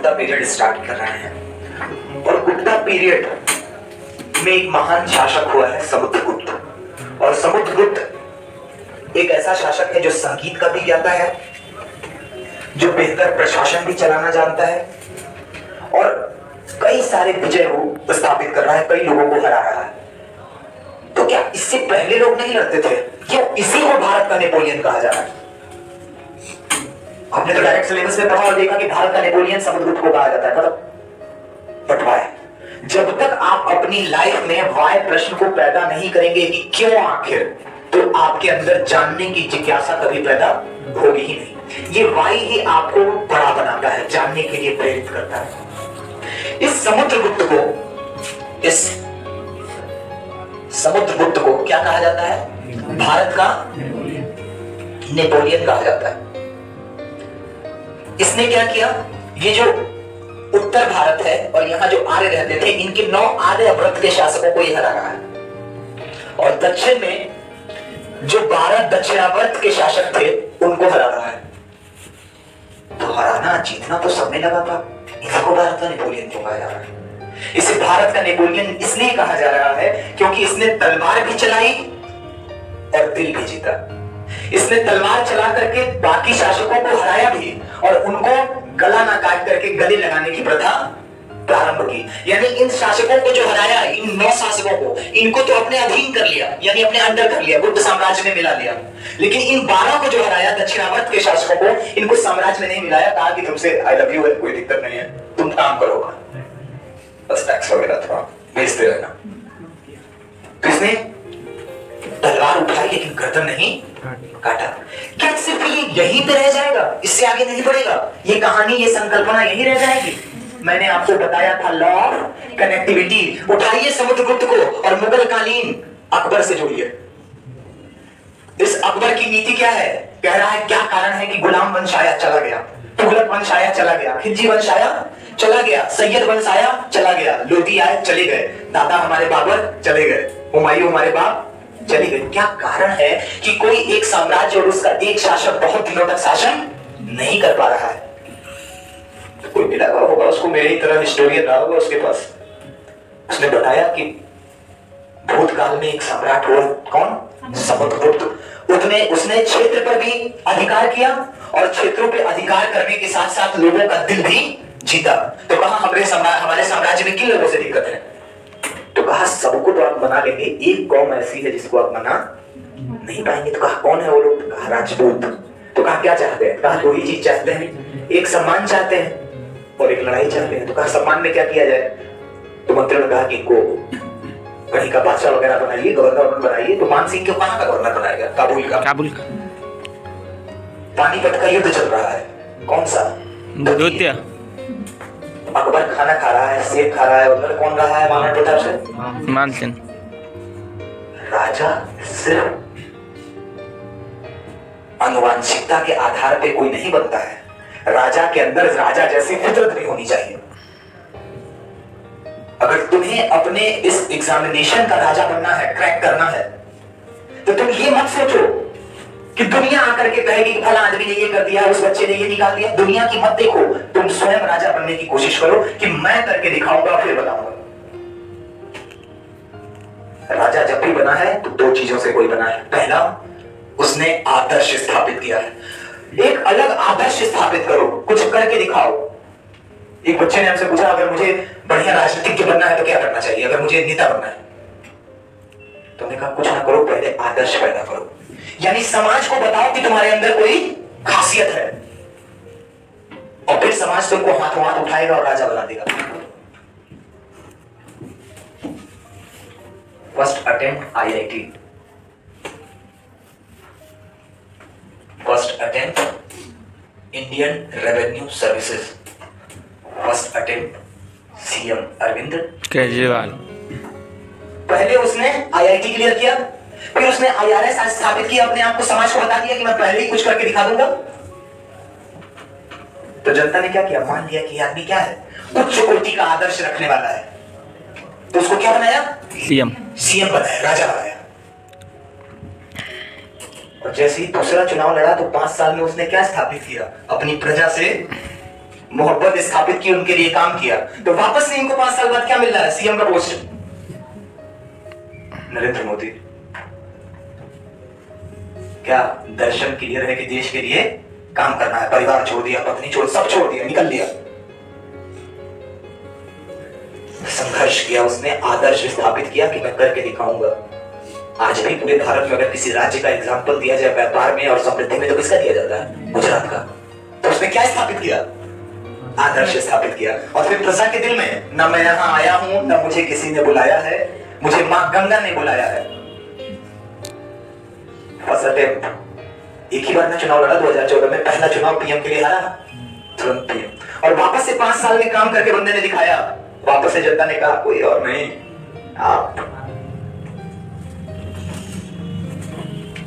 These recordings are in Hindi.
गुप्ता पीरियड स्टार्ट कर रहे हैं। और गुप्ता पीरियड में एक महान शासक हुआ है समुद्रगुप्त। और समुद्रगुप्त एक ऐसा शासक है जो संगीत का भी ज्ञाता है, जो बेहतर प्रशासन भी चलाना जानता है और कई सारे विजय को स्थापित कर रहा है, कई लोगों को हरा रहा है। तो क्या इससे पहले लोग नहीं लड़ते थे? क्यों इसी को भारत का नेपोलियन कहा जा रहा है? आपने तो डायरेक्ट सिलेबस में पढ़ा और देखा कि भारत का नेपोलियन समुद्रगुप्त को कहा जाता है, मतलब बट वाई? जब तक आप अपनी लाइफ में वाई प्रश्न को पैदा नहीं करेंगे कि क्यों आखिर, तो आपके अंदर जानने की जिज्ञासा कभी पैदा होगी ही नहीं। ये वाई ही आपको बड़ा बनाता है, जानने के लिए प्रेरित करता है। इस समुद्रगुप्त को क्या कहा जाता है? भारत का नेपोलियन कहा जाता है। इसने क्या किया? ये जो उत्तर भारत है और यहाँ जो आर्य रहते थे, इनके 9 आर्यव्रत के शासकों को ये हरा रहा है। और दक्षिण में जो 12 दक्षिणावर्त के शासक थे, उनको हरा रहा है। तो हराना जीतना तो सब में लगा था। इसको भारत का नेपोलियन क्यों कहा जा रहा है? इसे भारत का नेपोलियन इसलिए कहा जा रहा है क्योंकि इसने तलवार भी चलाई और दिल भी जीता। इसने तलवार चला करके बाकी शासकों को हराया भी और उनको गला ना काट करके गले लगाने की प्रथा प्रारंभ की। यानी इन शासकों को जो हराया, इन 9 शासकों को, इनको तो अपने अधीन कर लिया, यानी अपने अंडर कर लिया, गुप्त साम्राज्य में मिला लिया। लेकिन इन 12 को जो हराया, दक्षिणावर्त के शासकों को, इनको साम्राज्य में नहीं मिलाया। कहा कि तुमसे आई लव यू है, कोई दिक्कत नहीं है, तुम काम करो, बस टैक्स वगैरह थोड़ा भेजते रहना। तो इसने तलवार उठाई लेकिन गर्दन नहीं काटा। क्या सिर्फ ये यहीं पे रह जाएगा? इससे आगे नहीं बढ़ेगा? ये कहानी, ये संकल्पना यहीं रह जाएगी? मैंने आपको बताया था लॉ ऑफ कनेक्टिविटी। उठाइए समुद्रगुप्त को और मुगल कालीन अकबर से जोड़िए। इस अकबर की नीति क्या है? कह रहा है क्या कारण है कि गुलाम वंश आया चला गया, तुगलक वंश आया चला गया, खिलजी वंश आया चला गया, सैयद वंश आया चला गया, लोधी आए चले गए, दादा हमारे बाबर चले गए, हुमायूं हमारे बाप चले गए। क्या कारण है कि कोई एक साम्राज्य और उसका एक शासक बहुत दिनों तक शासन नहीं कर पा रहा है? तो कोई मिला होगा उसको, मेरी तरह हिस्टोरियन रहा होगा उसके पास। उसने बताया कि भूतकाल में एक सम्राट हुआ, कौन? समुद्रगुप्त। उसने क्षेत्र पर भी अधिकार किया और क्षेत्रों पे अधिकार करने के साथ साथ लोगों का दिल भी जीता। तो कहा हमारे साम्राज्य में किन लोगों से दिक्कत है? तो कहा सबको तो आप मना लेंगे, एक कौम ऐसी है जिसको आप मना नहीं पाएंगे। तो कहा कौन है वो लोग? कहा राजपूत। तो कहा क्या चाहते हैं? कहा 2 ही चीज चाहते हैं, एक सम्मान चाहते हैं और एक लड़ाई चाहते हैं। तो कहा सम्मान में क्या किया जाए? तो मंत्रियों ने कहा कि इनको कहीं का बादशाह वगैरह बनाइए, गवर्नर बनाइए। तो मान सिंह को कहां का गवर्नर बनाएगा? काबुल का। पानीपत का युद्ध चल रहा है, कौन सा? द्वितीय। अकबर खाना खा रहा है, सेब खा रहा है, उधर कौन रहा है? महाराणा प्रताप से मानसिंह। राजा सिर्फ आनुवंशिकता के आधार पे कोई नहीं बनता है। राजा के अंदर राजा जैसी फितरत भी होनी चाहिए। अगर तुम्हें अपने इस एग्जामिनेशन का राजा बनना है, क्रैक करना है, तो तुम ये मत सोचो कि दुनिया आकर के कहेगी फला आदमी ने ये कर दिया, उस बच्चे ने ये निकाल दिया। दुनिया की मत देखो, तुम स्वयं राजा बनने की कोशिश करो कि मैं करके दिखाऊंगा फिर बताऊंगा। राजा जब भी बना है तो 2 चीजों से कोई बना है। पहला, उसने आदर्श स्थापित किया है। एक अलग आदर्श स्थापित करो, कुछ करके दिखाओ। एक बच्चे ने हमसे पूछा अगर मुझे बढ़िया राजनीतिज्ञ बनना है तो क्या करना चाहिए, अगर मुझे नेता बनना है? तुमने कहा कुछ ना करो, पहले आदर्श पैदा करो। यानी समाज को बताओ कि तुम्हारे अंदर कोई खासियत है और फिर समाज तुमको हाथों हाथ उठाएगा और राजा बना देगा। First attempt IIT, first attempt Indian revenue services, first attempt CM Arvind Kejriwal. पहले उसने IIT क्लियर किया, फिर उसने IRS स्थापित किया, अपने आप को समाज को बता दिया कि मैं पहले ही कुछ करके दिखा दूंगा। तो जनता ने क्या किया? मान लिया कि आदमी क्या है, उच्च कोटि का आदर्श रखने वाला है। तो उसको क्या बनाया? CM बनाया, राजा बनाया। और जैसे ही दूसरा चुनाव लड़ा तो 5 साल में उसने क्या स्थापित किया? अपनी प्रजा से मोहब्बत स्थापित की, उनके लिए काम किया, तो वापस से इनको 5 साल बाद क्या मिल रहा है? सीएम का पोस्ट। नरेंद्र मोदी क्या दर्शन क्लियर है कि देश के लिए काम करना है? परिवार छोड़ दिया, पत्नी छोड़, सब छोड़ दिया, निकल लिया, संघर्ष किया उसने, आदर्श स्थापित किया कि मैं करके दिखाऊंगा। आज भी पूरे भारत में अगर किसी राज्य का एग्जाम्पल दिया जाए व्यापार में और समृद्धि में, तो किसका दिया जाता है? गुजरात का। तो उसने क्या स्थापित किया? आदर्श स्थापित किया। और फिर प्रजा के दिल में, न मैं यहां आया हूं, न मुझे किसी ने बुलाया है, मुझे मां गंगा ने बुलाया है। फर्स्ट अटेम्प्ट, एक ही बार में चुनाव लड़ा 2014 में, पहला चुनाव पीएम के लिए हारा, तुरंत पीएम। और वापस से 5 साल में काम करके बंदे ने दिखाया। वापस से जनता ने कहा कोई और नहीं, आप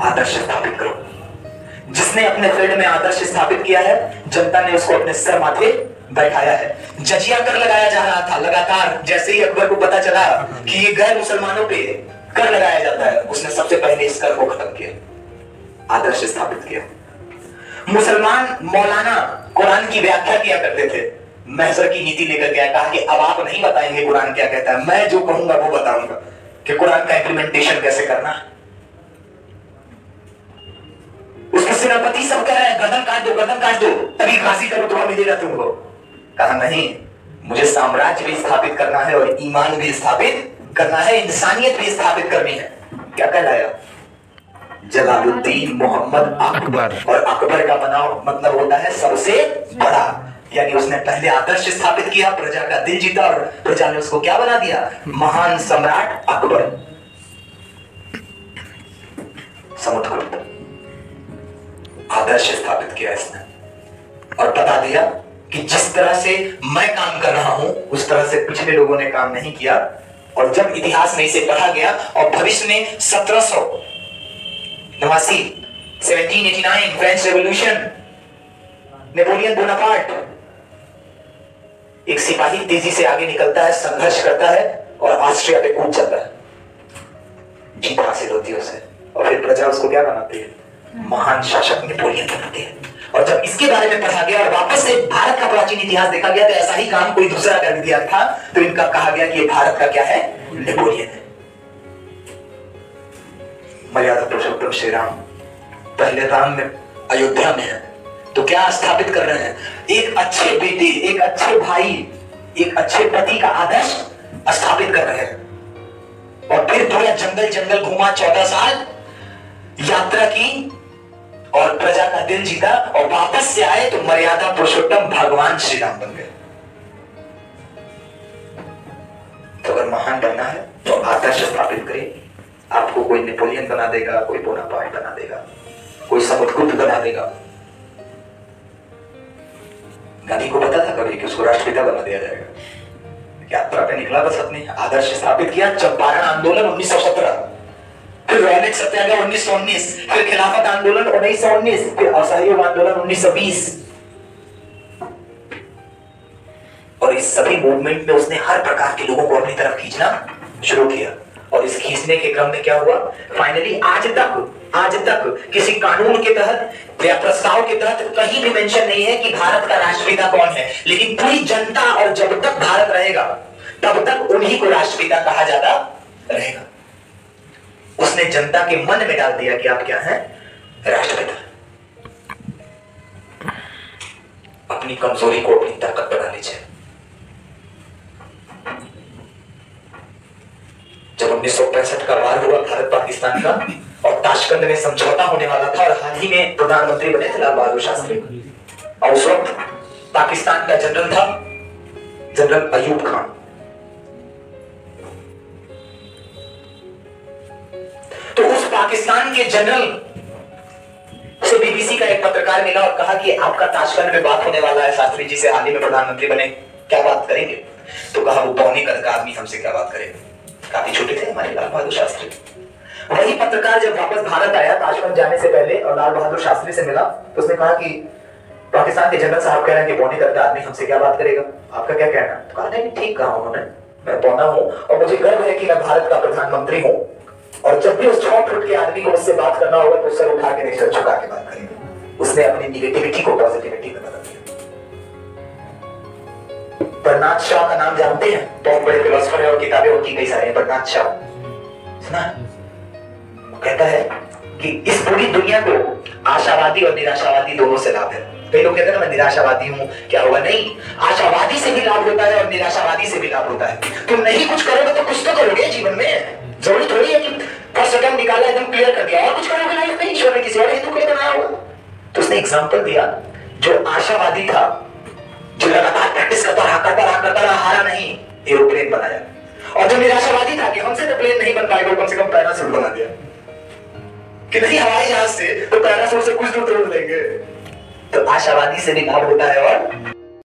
आदर्श स्थापित करो। जिसने अपने फील्ड में आदर्श स्थापित किया है, जनता ने उसको अपने सर माथे बैठाया है। जजिया कर लगाया जा रहा था लगातार, जैसे ही अकबर को पता चला कि ये गैर मुसलमानों पे कर लगाया जाता है, उसने सबसे पहले इस कर को खत्म किया, आदर्श स्थापित किया। मुसलमान मौलाना कुरान की व्याख्या किया करते थे, महजर की नीति लेकर गया, कहा कि अब आप नहीं बताएंगे कुरान क्या कहता है, मैं जो कहूंगा वो बताऊंगा कि कुरान का इंप्लीमेंटेशन कैसे करना है। उसके सेनापति सब कह रहे हैं गर्दन काट दो, गर्दन काट दो, तभी फांसी का रुतबा मिलेगा तुमको। कहा नहीं, मुझे साम्राज्य भी स्थापित करना है और ईमान भी स्थापित करना है, इंसानियत भी स्थापित करनी है। क्या कहलाया? जलालुद्दीन मोहम्मद अकबर। और अकबर का मतलब होता है सबसे बड़ा, यानी उसने पहले आदर्श स्थापित किया, प्रजा का दिल जीता और प्रजा ने उसको क्या बना दिया? महान सम्राट अकबर। समुद्रगुप्त, आदर्श स्थापित किया इसने और बता दिया कि जिस तरह से मैं काम कर रहा हूं उस तरह से पिछले लोगों ने काम नहीं किया। और जब इतिहास में इसे पढ़ा गया और भविष्य में 1789 1789 फ्रेंच रेवोल्यूशन, नेपोलियन बोनापार्ट, एक सिपाही तेजी से आगे निकलता है, संघर्ष करता है और ऑस्ट्रिया पे कूद जाता है, जीत हासिल होती है उसे, और फिर प्रजा उसको क्या बनाती है? महान शासक नेपोलियन बनाते हैं। और जब इसके बारे में पढ़ा गया और वापस से भारत का प्राचीन इतिहास देखा गया, तो ऐसा ही काम कोई दूसरा कर दिया था, तो इनका कहा गया कि ये भारत का क्या है? नेपोलियन है। मर्यादा पुरुषोत्तम श्री राम पहले राम में अयोध्या में है, तो क्या स्थापित कर रहे हैं? एक अच्छे बेटे, एक अच्छे भाई, एक अच्छे पति का आदर्श स्थापित कर रहे हैं। और फिर पूरा जंगल जंगल घुमा, 14 साल यात्रा की और प्रजा का दिल जीता और वापस से आए तो मर्यादा पुरुषोत्तम भगवान श्री राम बन गए। तो अगर महान बनना है तो आदर्श स्थापित करिए। आपको कोई नेपोलियन बना देगा, कोई बोनापार्ट बना देगा, कोई समुद्रगुप्त बना देगा। गांधी को पता था कभी कि उसको राष्ट्रपिता बना दिया जाएगा। यात्रा पे निकला, बस अपने आदर्श स्थापित किया। चंपारण आंदोलन 1917, फिर रॉलेट सत्याग्रह 1919, फिर खिलाफत आंदोलन 1919, फिर असहयोग आंदोलन 1920। और इस सभी मूवमेंट में उसने हर प्रकार के लोगों को अपनी तरफ खींचना शुरू किया। और इस खींचने के क्रम में क्या हुआ? फाइनली आज तक किसी कानून के तहत या प्रस्ताव के तहत कहीं भी मेंशन नहीं है कि भारत का राष्ट्रपिता कौन है, लेकिन पूरी जनता और जब तक भारत रहेगा तब तक उन्हीं को राष्ट्रपिता कहा जाता रहेगा। उसने जनता के मन में डाल दिया कि आप क्या हैं? राष्ट्रपिता। अपनी कमजोरी को अपनी ताकत बना लीजिए। जब 1965 का वार हुआ भारत पाकिस्तान का और ताशकंद में समझौता होने वाला था, और हाल ही में प्रधानमंत्री बने थे लाल बहादुर शास्त्री, और उस वक्त पाकिस्तान का जनरल था जनरल अयूब खान। तो उस पाकिस्तान के जनरल से बीबीसी का एक पत्रकार मिला और कहा कि आपका ताशकंद में बात होने वाला है, शास्त्री जी से हाल ही में प्रधानमंत्री बने, क्या बात करेंगे? तो कहा वो पौने कद का आदमी हमसे क्या बात करेगा, काफी छोटे थे हमारे लाल बहादुर शास्त्री। वही पत्रकार जब वापस भारत आया ताशकंद जाने से पहले और लाल बहादुर शास्त्री से मिला, तो उसने कहा कि पाकिस्तान के जनरल साहब कह रहे हैं कि पौने कद का आदमी हमसे क्या बात करेगा, आपका क्या कहना? तो कहा नहीं, ठीक कहा उन्होंने, मैं पौना हूं और मुझे गर्व है कि मैं भारत का प्रधानमंत्री हूं, और जब भी उस 6 फुट के आदमी को उससे बात करना होगा तो सर उठा के नहीं, सर झुका के बात करेंगे। उसने अपनी निगेटिविटी को पॉजिटिविटी में बदल दिया। बर्नार्ड शॉ का नाम जानते हैं? बहुत बड़े फिलोसोफर है और किताबें उनकी कई सारी हैं। बर्नार्ड शॉ सुना? वो कहता है कि इस पूरी दुनिया को आशावादी और निराशावादी दोनों से लाभ है। कई लोग कहते हैं ना मैं निराशावादी हूं, क्या होगा? नहीं, आशावादी से भी लाभ होता है और निराशावादी से भी लाभ होता है। तुम नहीं कुछ करोगे तो कुछ तो करोगे जीवन में। जरूरी थोड़ी है कि फर्स्ट अटेम्प्ट निकाला एकदम क्लियर कर दिया और कुछ करोगे लाइफ में। ईश्वर ने किसी और हेतु के लिए बनाया होगा। तो उसने एग्जांपल दिया, जो आशावादी था, जो लगातार प्रैक्टिस करता रहा, हारा नहीं, एरोप्लेन बनाया। और जो निराशावादी था कि हमसे तो प्लेन नहीं बन पाएगा, कम से कम पैराशूट बना दिया कि नहीं हवाई जहाज से तो पैराशूट से कुछ दूर तोड़ देंगे। तो आशावादी से भी लाभ होता है और